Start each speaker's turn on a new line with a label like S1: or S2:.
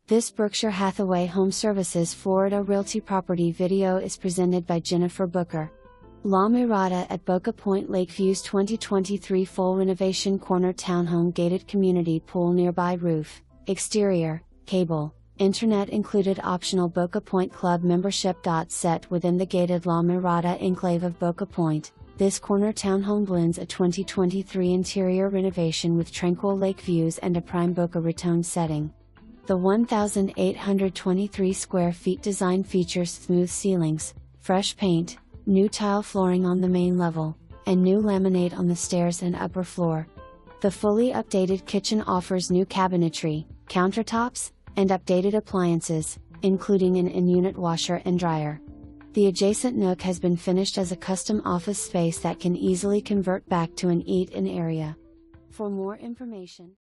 S1: This Berkshire Hathaway HomeServices Florida Realty property video is presented by Jennifer Booker. La Mirada at Boca Point Lakeview's 2023 full renovation corner townhome gated community pool nearby roof, exterior, cable, internet included optional Boca Point Club membership. Set within the gated La Mirada enclave of Boca Point, this corner townhome blends a 2023 interior renovation with tranquil lake views and a prime Boca Raton setting. The 1,823 square feet design features smooth ceilings, fresh paint, new tile flooring on the main level, and new laminate on the stairs and upper floor. The fully updated kitchen offers new cabinetry, countertops, and updated appliances, including an in-unit washer and dryer. The adjacent nook has been finished as a custom office space that can easily convert back to an eat-in area. For more information,